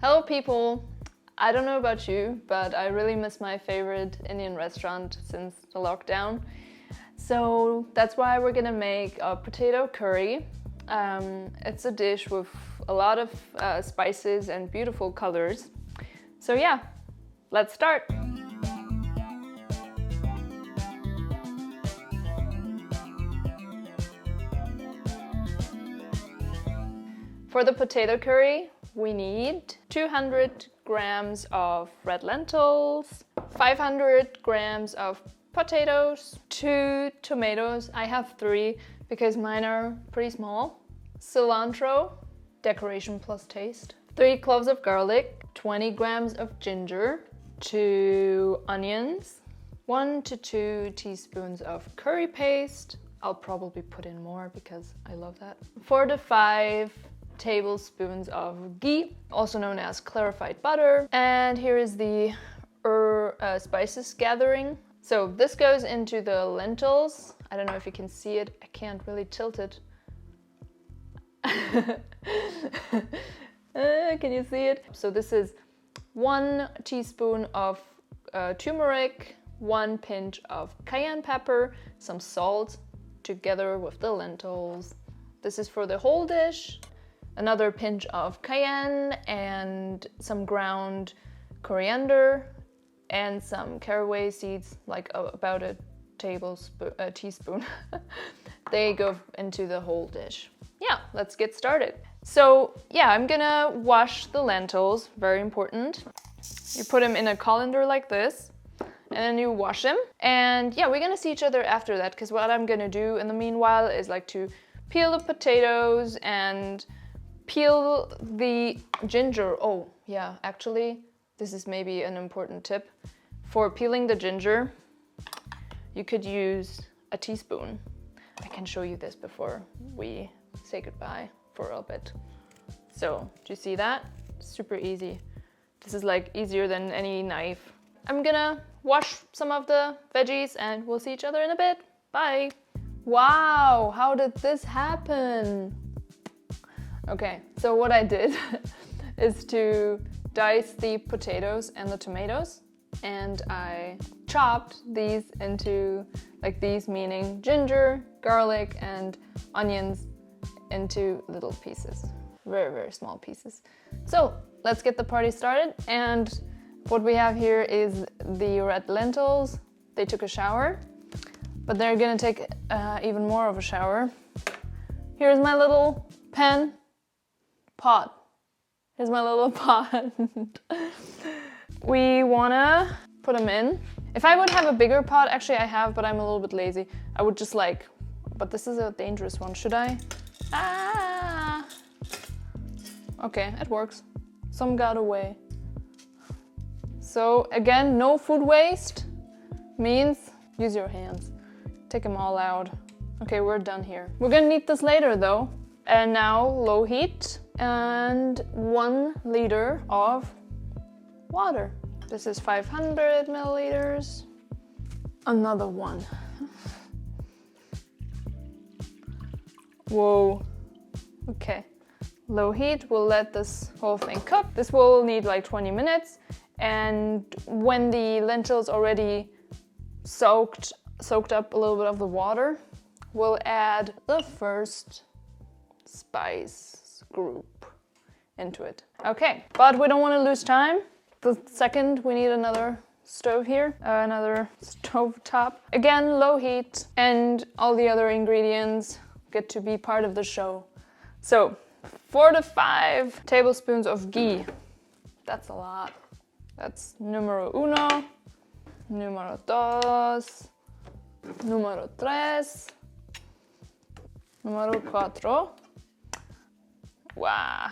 Hello people! I don't know about you, but I really miss my favorite Indian restaurant since the lockdown. So that's why we're gonna make a potato curry. It's a dish with a lot of spices and beautiful colors. So yeah, let's start! For the potato curry, we need 200 grams of red lentils, 500 grams of potatoes, 2 tomatoes, I have 3 because mine are pretty small, cilantro, decoration plus taste, 3 cloves of garlic, 20 grams of ginger, 2 onions, 1 to 2 teaspoons of curry paste. I'll probably put in more because I love that. 4 to 5 tablespoons of ghee, also known as clarified butter. And here is the spices gathering. So this goes into the lentils. I don't know if you can see it. I can't really tilt it. Can you see it? So this is 1 teaspoon of turmeric, 1 pinch of cayenne pepper, some salt together with the lentils. This is for the whole dish. Another pinch of cayenne and some ground coriander and some caraway seeds, like about a teaspoon. They go into the whole dish. Yeah, let's get started. So yeah, I'm gonna wash the lentils, very important. You put them in a colander like this, and then you wash them. And yeah, we're gonna see each other after that, because what I'm gonna do in the meanwhile is like to peel the potatoes and peel the ginger. Oh yeah, actually, this is maybe an important tip. For peeling the ginger, you could use a teaspoon. I can show you this before we say goodbye for a bit. So, do you see that? Super easy. This is like easier than any knife. I'm gonna wash some of the veggies and we'll see each other in a bit. Bye! Wow, how did this happen? Okay, so what I did is to dice the potatoes and the tomatoes, and I chopped these into, like these meaning ginger, garlic and onions, into little pieces, very, very small pieces. So let's get the party started. And what we have here is the red lentils. They took a shower, but they're gonna take even more of a shower. Here's my little pot. Here's my little pot. We wanna put them in. If I would have a bigger pot, actually I have, but I'm a little bit lazy. I would just like, but this is a dangerous one. Should I? Ah! Okay, it works. Some got away. So again, no food waste means use your hands. Take them all out. Okay, we're done here. We're gonna need this later though. And now low heat and 1 liter of water. This is 500 milliliters. Another one. Whoa. Okay. Low heat, we'll let this whole thing cook. This will need like 20 minutes. And when the lentils already soaked up a little bit of the water, we'll add the first spice group into it. Okay, but we don't want to lose time. The second, we need another stove here, another stove top. Again, low heat, and all the other ingredients get to be part of the show. So 4 to 5 tablespoons of ghee. That's a lot. That's numero uno, numero dos, numero tres, numero cuatro. Wow.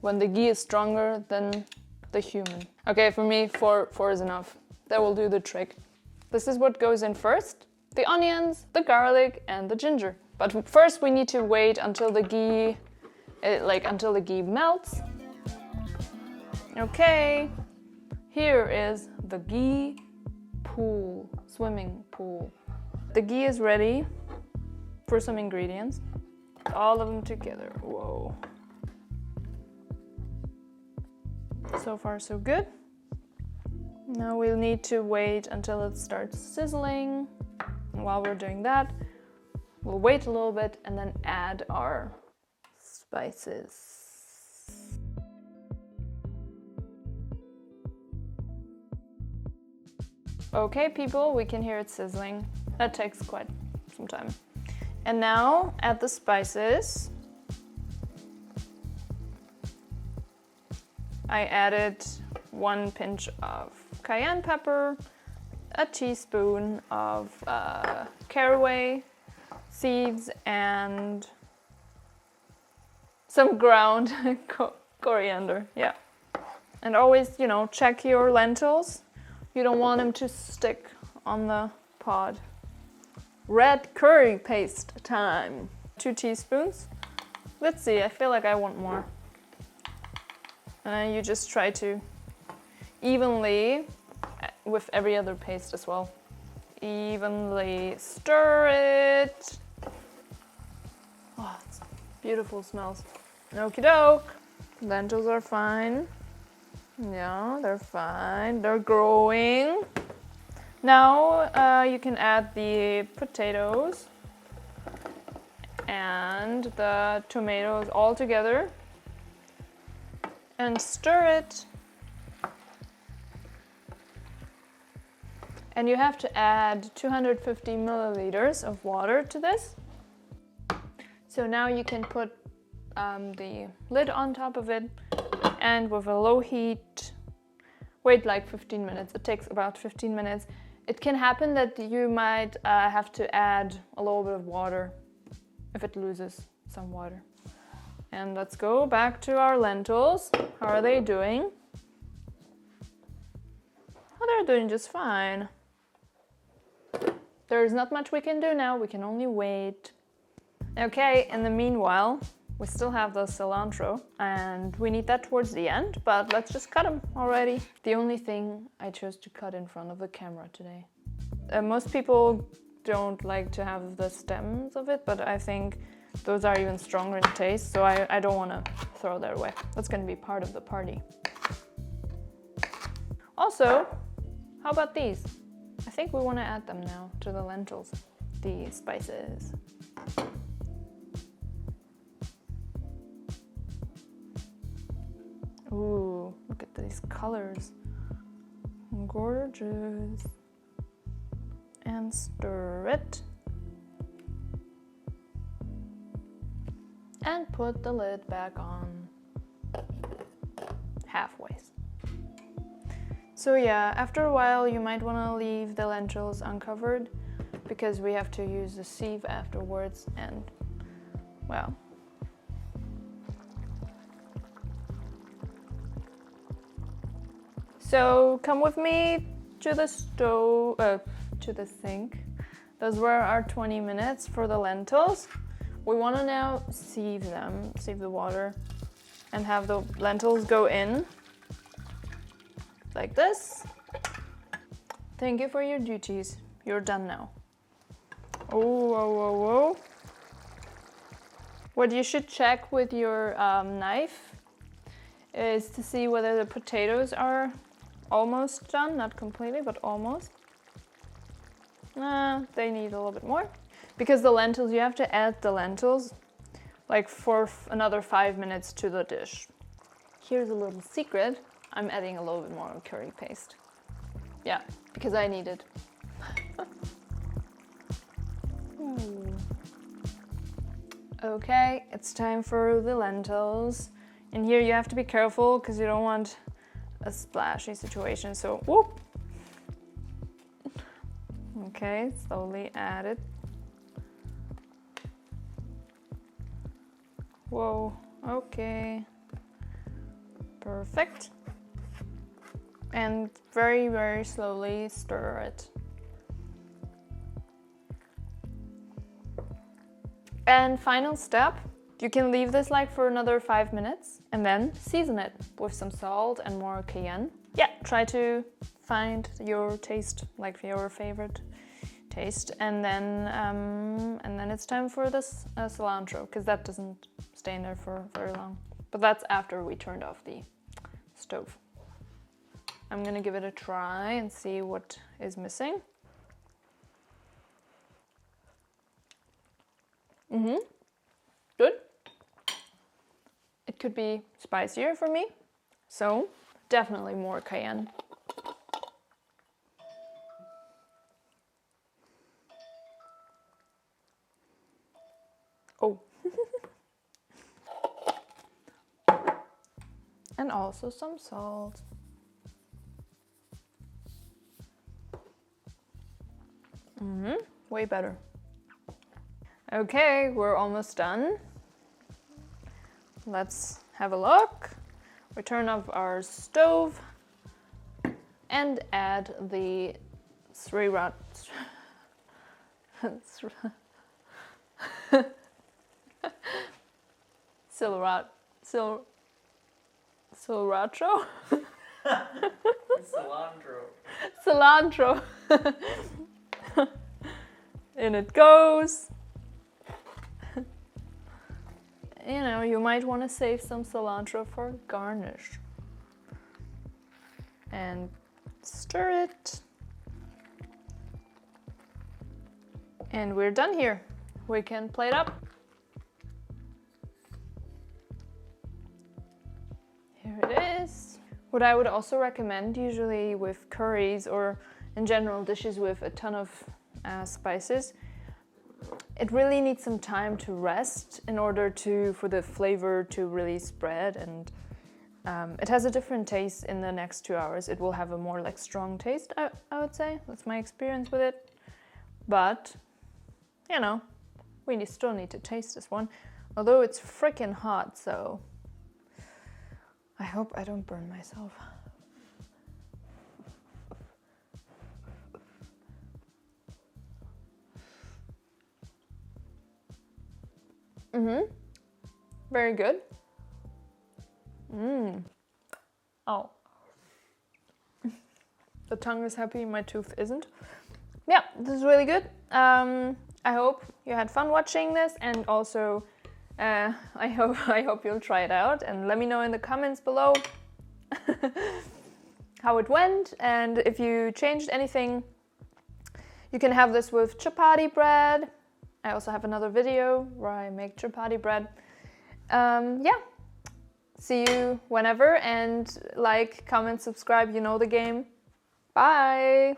When the ghee is stronger than the human. Okay, for me, 4 is enough. That will do the trick. This is what goes in first. The onions, the garlic, and the ginger. But first we need to wait until the ghee, until the ghee melts. Okay, here is the ghee pool, swimming pool. The ghee is ready for some ingredients. All of them together. Whoa. So far, so good. Now we'll need to wait until it starts sizzling. And while we're doing that, we'll wait a little bit and then add our spices. Okay, people, we can hear it sizzling. That takes quite some time. And now add the spices. I added 1 pinch of cayenne pepper, a teaspoon of caraway seeds, and some ground coriander. Yeah. And always, you know, check your lentils. You don't want them to stick on the pod. Red curry paste time. 2 teaspoons. Let's see, I feel like I want more. And then you just try to evenly, with every other paste as well, evenly stir it. Oh, it's beautiful smells. Okie doke. Lentils are fine. Yeah, they're fine. They're growing. Now you can add the potatoes and the tomatoes all together and stir it. And you have to add 250 milliliters of water to this. So now you can put the lid on top of it, and with a low heat, wait like 15 minutes. It takes about 15 minutes. It can happen that you might have to add a little bit of water if it loses some water. And let's go back to our lentils. How are they doing? Oh, they're doing just fine. There's not much we can do now. We can only wait. Okay, in the meanwhile, we still have the cilantro and we need that towards the end, but let's just cut them already. The only thing I chose to cut in front of the camera today. Most people don't like to have the stems of it, but I think those are even stronger in taste, so I don't want to throw that away. That's going to be part of the party. Also, how about these? I think we want to add them now to the lentils, the spices. Ooh, look at these colors. Gorgeous. And stir it. And put the lid back on. Halfway. So yeah, after a while you might want to leave the lentils uncovered because we have to use the sieve afterwards, and well, so come with me to the stove, to the sink. Those were our 20 minutes for the lentils. We want to now sieve them, sieve the water, and have the lentils go in like this. Thank you for your duties. You're done now. Oh, whoa, whoa, whoa. What you should check with your knife is to see whether the potatoes are almost done, not completely, but almost. They need a little bit more. Because the lentils, you have to add the lentils like for another 5 minutes to the dish. Here's a little secret. I'm adding a little bit more curry paste. Yeah, because I need it. Okay, it's time for the lentils. And here you have to be careful because you don't want a splashy situation, so whoop. Okay, slowly add it. Whoa, okay. Perfect. And very, very slowly stir it. And final step, you can leave this like for another 5 minutes and then season it with some salt and more cayenne. Yeah, try to find your taste, like your favorite taste, and then it's time for this cilantro, because that doesn't stay in there for very long. But that's after we turned off the stove. I'm gonna give it a try and see what is missing. Good. It could be spicier for me, so definitely more cayenne. Oh. And also some salt. Way better. Okay, we're almost done. Let's have a look. We turn off our stove and add the cilantro. Cilantro. In it goes. You know, you might want to save some cilantro for garnish. And stir it. And we're done here. We can plate up. Here it is. What I would also recommend, usually with curries or in general dishes with a ton of spices, it really needs some time to rest in order for the flavor to really spread, and it has a different taste in the next 2 hours. It will have a more like strong taste, I would say. That's my experience with it. But, you know, we still need to taste this one. Although it's freaking hot, so I hope I don't burn myself. Very good. Oh. The tongue is happy, my tooth isn't. Yeah, this is really good. I hope you had fun watching this, and also I hope you'll try it out and let me know in the comments below how it went, and if you changed anything. You can have this with chapati bread. I also have another video where I make chapati bread. Yeah, see you whenever, and like, comment, subscribe, you know the game. Bye!